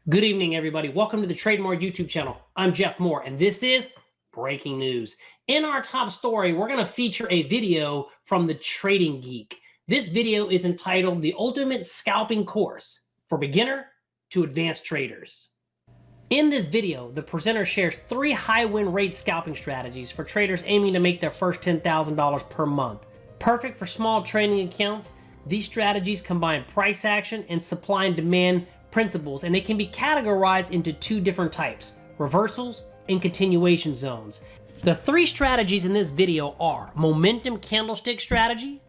Good evening, everybody. Welcome to the Trade More YouTube channel. I'm Jeff Moore, and this is breaking news. In our top story, we're going to feature a video from the Trading Geek. This video is entitled The Ultimate Scalping Course for Beginner to Advanced Traders. In this video, the presenter shares 3 high win rate scalping strategies for traders aiming to make their first $10,000 per month. Perfect for small trading accounts, these strategies combine price action and supply and demand principles, and they can be categorized into 2 different types: reversals and continuation zones. The 3 strategies in this video are momentum candlestick strategy,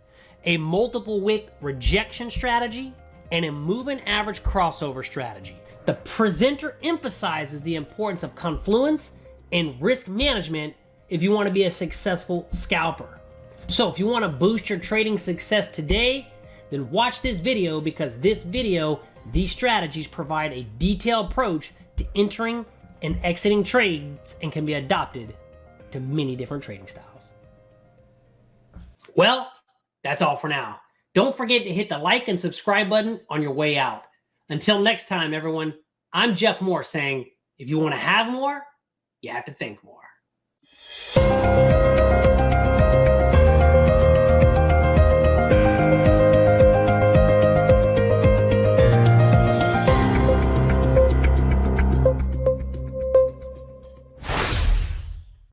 a multiple wick rejection strategy, and a moving average crossover strategy. The presenter emphasizes the importance of confluence and risk management if you want to be a successful scalper. So if you want to boost your trading success today, then watch this video, because these strategies provide a detailed approach to entering and exiting trades and can be adopted to many different trading styles. Well, that's all for now. Don't forget to hit the like and subscribe button on your way out. Until next time, everyone, I'm Jeff Moore saying, if you want to have more, you have to think more.